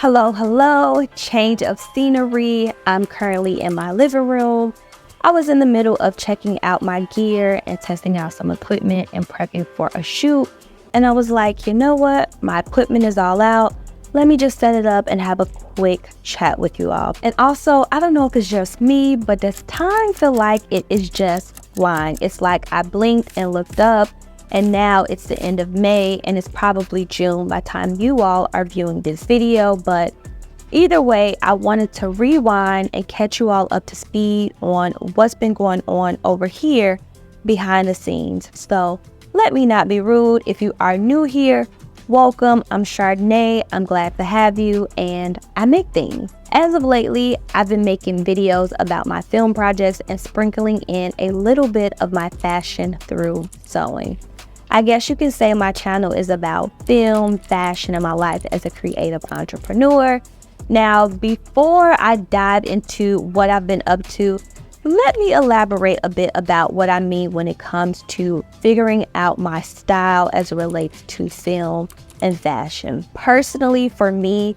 Hello, change of scenery. I'm currently in my living room. I was in the middle of checking out my gear and testing out some equipment and prepping for a shoot. And I was like, you know what? My equipment is all out. Let me just set it up and have a quick chat with you all. And also, I don't know if it's just me, but this time feel like it is just flying. It's like I blinked and looked up, and now it's the end of May and it's probably June by the time you all are viewing this video. But either way, I wanted to rewind and catch you all up to speed on what's been going on over here behind the scenes. So let me not be rude. If you are new here, welcome. I'm Chardeney. I'm glad to have you, and I make things. As of lately, I've been making videos about my film projects and sprinkling in a little bit of my fashion through sewing. I guess you can say my channel is about film, fashion, and my life as a creative entrepreneur. Now, before I dive into what I've been up to, let me elaborate a bit about what I mean when it comes to figuring out my style as it relates to film and fashion. Personally, for me,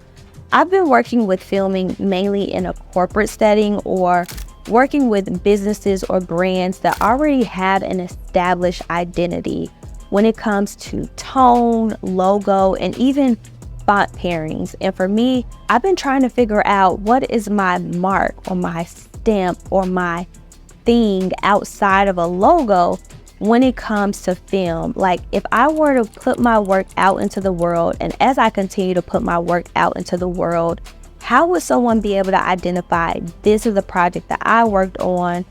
I've been working with filming mainly in a corporate setting or working with businesses or brands that already have an established identity when it comes to tone, logo, and even font pairings. And for me, I've been trying to figure out what is my mark or my stamp or my thing outside of a logo when it comes to film. Like, if I were to put my work out into the world, and as I continue to put my work out into the world, how would someone be able to identify this is a project that I worked on?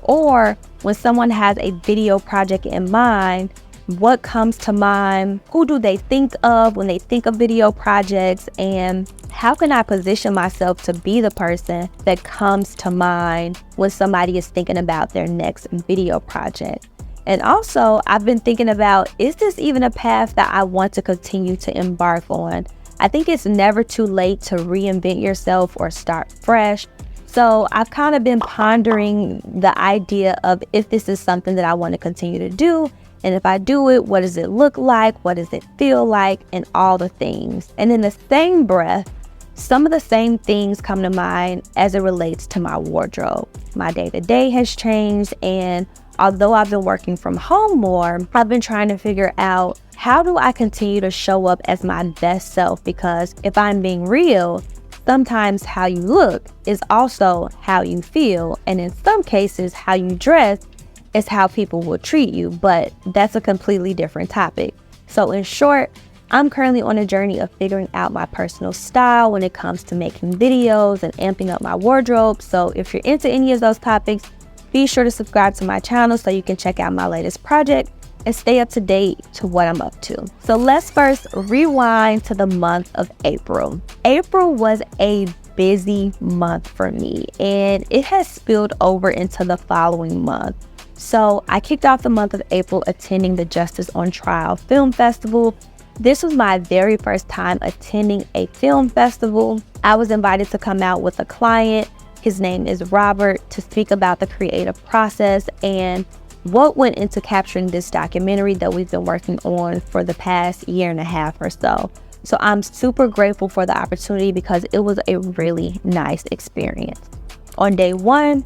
Or when someone has a video project in mind, what comes to mind? Who do they think of when they think of video projects? And how can I position myself to be the person that comes to mind when somebody is thinking about their next video project? And also, I've been thinking about, is this even a path that I want to continue to embark on? I think it's never too late to reinvent yourself or start fresh. So I've kind of been pondering the idea of if this is something that I want to continue to do. And if I do it, what does it look like? What does it feel like? And all the things. And in the same breath, some of the same things come to mind as it relates to my wardrobe. My day-to-day has changed, and although I've been working from home more, I've been trying to figure out, how do I continue to show up as my best self? Because if I'm being real, sometimes how you look is also how you feel. And in some cases, how you dress is how people will treat you, but that's a completely different topic. So in short, I'm currently on a journey of figuring out my personal style when it comes to making videos and amping up my wardrobe. So if you're into any of those topics, be sure to subscribe to my channel so you can check out my latest project and stay up to date to what I'm up to. So let's first rewind to the month of April. April was a busy month for me, and it has spilled over into the following month. So I kicked off the month of April attending the Justice on Trial Film Festival. This was my very first time attending a film festival. I was invited to come out with a client. His name is Robert, to speak about the creative process and what went into capturing this documentary that we've been working on for the past year and a half or so. So I'm super grateful for the opportunity because it was a really nice experience. On day one,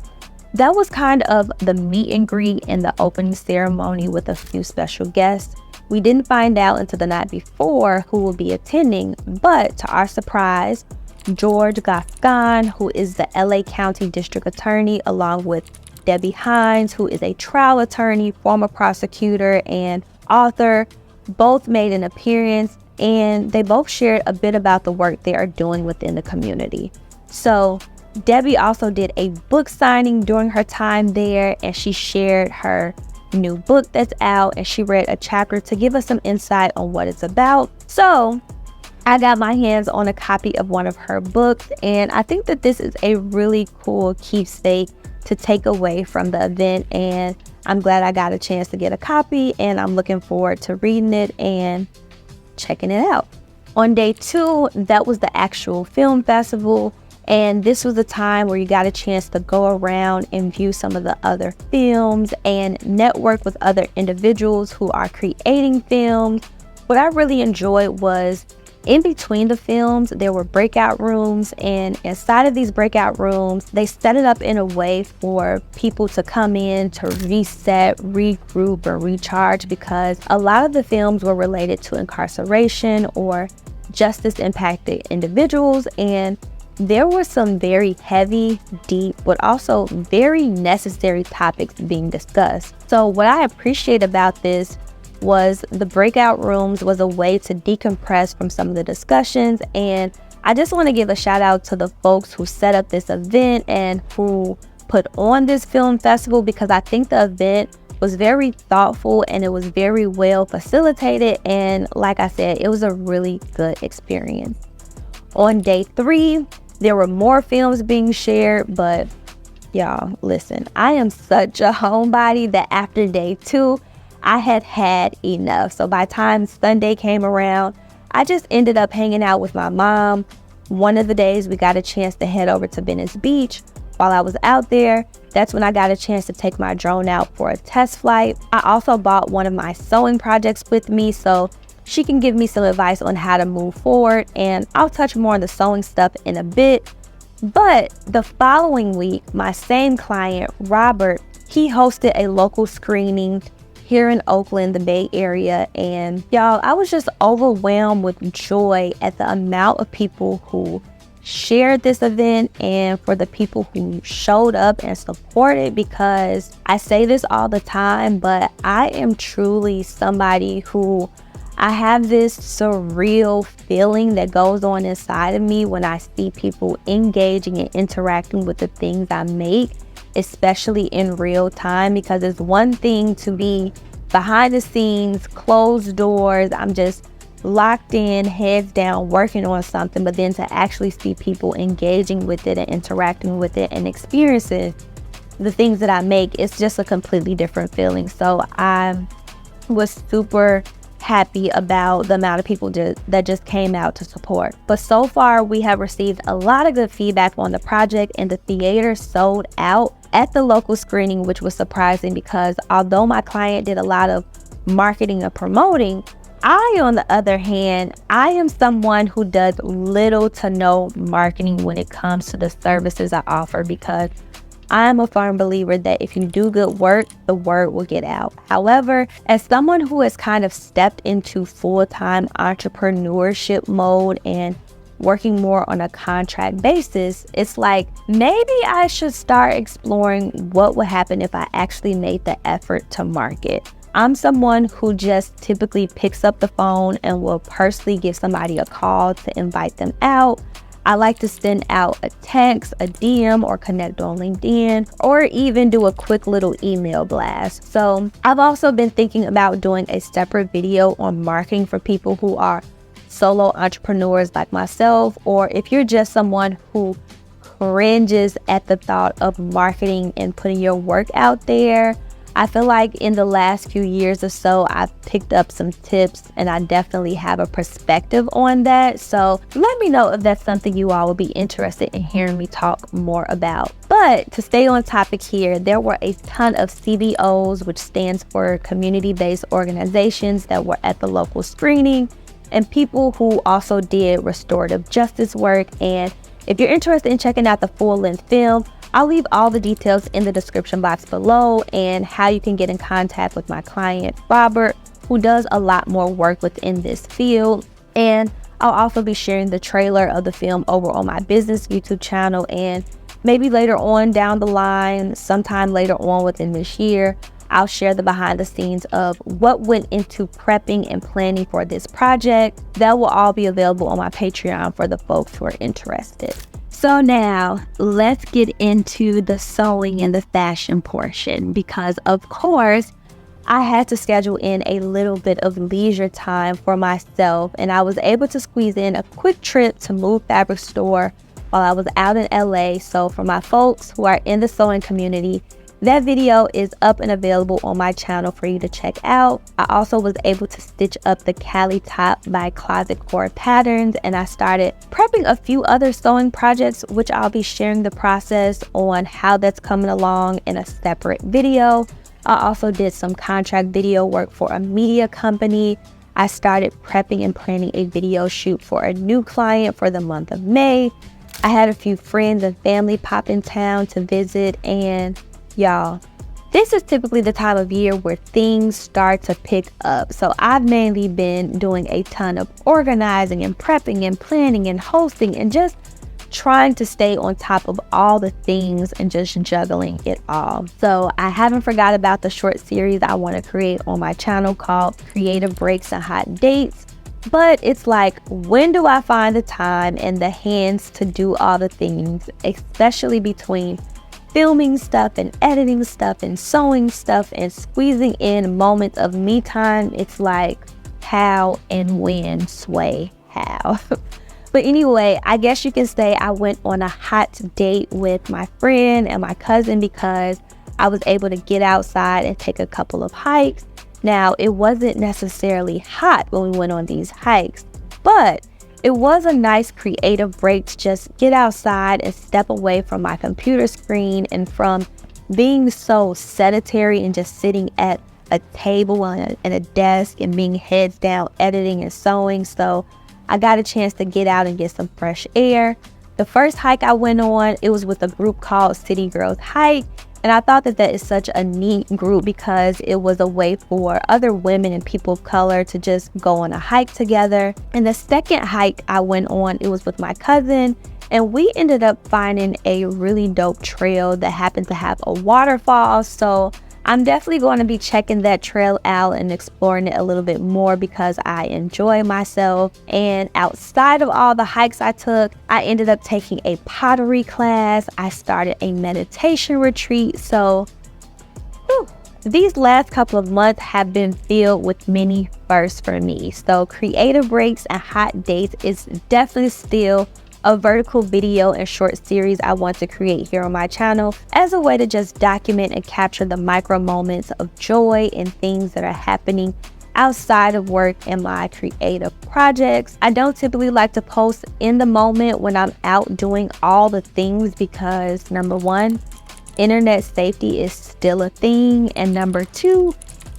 that was kind of the meet and greet and the opening ceremony with a few special guests. We didn't find out until the night before who will be attending, but to our surprise, George Gascon, who is the LA County District Attorney, along with Debbie Hines, who is a trial attorney, former prosecutor, and author, both made an appearance, and they both shared a bit about the work they are doing within the community. So Debbie also did a book signing during her time there, and she shared her new book that's out, and she read a chapter to give us some insight on what it's about. So I got my hands on a copy of one of her books, and I think that this is a really cool keepsake to take away from the event, and I'm glad I got a chance to get a copy, and I'm looking forward to reading it and checking it out. On day two, that was the actual film festival. And this was the time where you got a chance to go around and view some of the other films and network with other individuals who are creating films. What I really enjoyed was In between the films, there were breakout rooms, and inside of these breakout rooms, they set it up in a way for people to come in to reset, regroup, or recharge, because a lot of the films were related to incarceration or justice impacted individuals, and there were some very heavy, deep, but also very necessary topics being discussed. So what I appreciate about this was the breakout rooms was a way to decompress from some of the discussions. And I just want to give a shout out to the folks who set up this event and who put on this film festival, because I think the event was very thoughtful and it was very well facilitated. And like I said, it was a really good experience. On day 3, there were more films being shared, but y'all, listen, I am such a homebody that after day 2, I had enough. So by the time Sunday came around, I just ended up hanging out with my mom. One of the days we got a chance to head over to Venice Beach. While I was out there, that's when I got a chance to take my drone out for a test flight. I also bought one of my sewing projects with me so she can give me some advice on how to move forward, and I'll touch more on the sewing stuff in a bit. But the following week, my same client, Robert, he hosted a local screening here in Oakland, the Bay Area, and y'all, I was just overwhelmed with joy at the amount of people who shared this event and for the people who showed up and supported, because I say this all the time, but I am truly somebody who I have this surreal feeling that goes on inside of me when I see people engaging and interacting with the things I make, especially in real time, because it's one thing to be behind the scenes, closed doors, I'm just locked in, heads down, working on something, but then to actually see people engaging with it and interacting with it and experiencing the things that I make, it's just a completely different feeling. So I was super happy about the amount of people that just came out to support. But so far, we have received a lot of good feedback on the project, and the theater sold out at the local screening, which was surprising because although my client did a lot of marketing and promoting, I, on the other hand, I am someone who does little to no marketing when it comes to the services I offer, because I'm a firm believer that if you do good work, the word will get out. However, as someone who has kind of stepped into full-time entrepreneurship mode and working more on a contract basis, it's like maybe I should start exploring what would happen if I actually made the effort to market. I'm someone who just typically picks up the phone and will personally give somebody a call to invite them out. I like to send out a text, a DM, or connect on LinkedIn, or even do a quick little email blast. So I've also been thinking about doing a separate video on marketing for people who are solo entrepreneurs like myself, or if you're just someone who cringes at the thought of marketing and putting your work out there. I feel like in the last few years or so, I've picked up some tips and I definitely have a perspective on that. So let me know if that's something you all would be interested in hearing me talk more about. But to stay on topic here, there were a ton of CBOs, which stands for community-based organizations, that were at the local screening, and people who also did restorative justice work. And if you're interested in checking out the full-length film, I'll leave all the details in the description box below, and how you can get in contact with my client, Robert, who does a lot more work within this field. And I'll also be sharing the trailer of the film over on my business YouTube channel, and maybe later on down the line, sometime later on within this year, I'll share the behind the scenes of what went into prepping and planning for this project. That will all be available on my Patreon for the folks who are interested. So now let's get into the sewing and the fashion portion, because of course I had to schedule in a little bit of leisure time for myself, and I was able to squeeze in a quick trip to Move Fabric Store while I was out in LA. So for my folks who are in the sewing community, that video is up and available on my channel for you to check out. I also was able to stitch up the Cali top by Closet Core Patterns, and I started prepping a few other sewing projects, which I'll be sharing the process on how that's coming along in a separate video. I also did some contract video work for a media company. I started prepping and planning a video shoot for a new client for the month of May. I had a few friends and family pop in town to visit, and y'all, this is typically the time of year where things start to pick up. So I've mainly been doing a ton of organizing and prepping and planning and hosting and just trying to stay on top of all the things and just juggling it all. So I haven't forgot about the short series I want to create on my channel called Creative Breaks and Hot Dates. But it's like, when do I find the time and the hands to do all the things, especially between filming stuff and editing stuff and sewing stuff and squeezing in moments of me time? It's like, how and when, sway, how. But anyway, I guess you can say I went on a hot date with my friend and my cousin because I was able to get outside and take a couple of hikes. Now, it wasn't necessarily hot when we went on these hikes, but it was a nice creative break to just get outside and step away from my computer screen and from being so sedentary and just sitting at a table and a desk and being heads down editing and sewing. So I got a chance to get out and get some fresh air. The first hike I went on, it was with a group called City Girls Hike. And I thought that is such a neat group because it was a way for other women and people of color to just go on a hike together. And the second hike I went on, it was with my cousin. And we ended up finding a really dope trail that happened to have a waterfall. So I'm definitely going to be checking that trail out and exploring it a little bit more because I enjoy myself. And outside of all the hikes I took, I ended up taking a pottery class. I started a meditation retreat. So these last couple of months have been filled with many firsts for me. So Creative Breaks and Hot Dates is definitely still a vertical video and short series I want to create here on my channel as a way to just document and capture the micro moments of joy and things that are happening outside of work and my creative projects. I don't typically like to post in the moment when I'm out doing all the things because number one, internet safety is still a thing, and number two,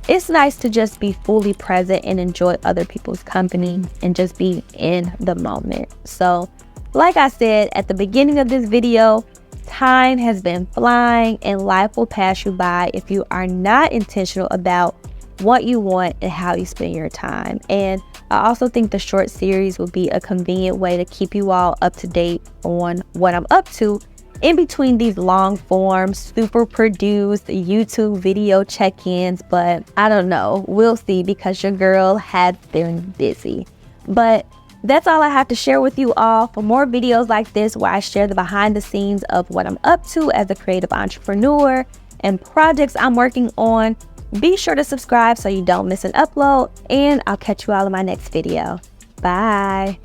it's nice to just be fully present and enjoy other people's company and just be in the moment. So like I said at the beginning of this video, time has been flying and life will pass you by if you are not intentional about what you want and how you spend your time. And I also think the short series will be a convenient way to keep you all up to date on what I'm up to in between these long form, super produced YouTube video check-ins. But I don't know, we'll see because your girl has been busy. But that's all I have to share with you all. For more videos like this where I share the behind the scenes of what I'm up to as a creative entrepreneur and projects I'm working on, be sure to subscribe so you don't miss an upload, and I'll catch you all in my next video. Bye.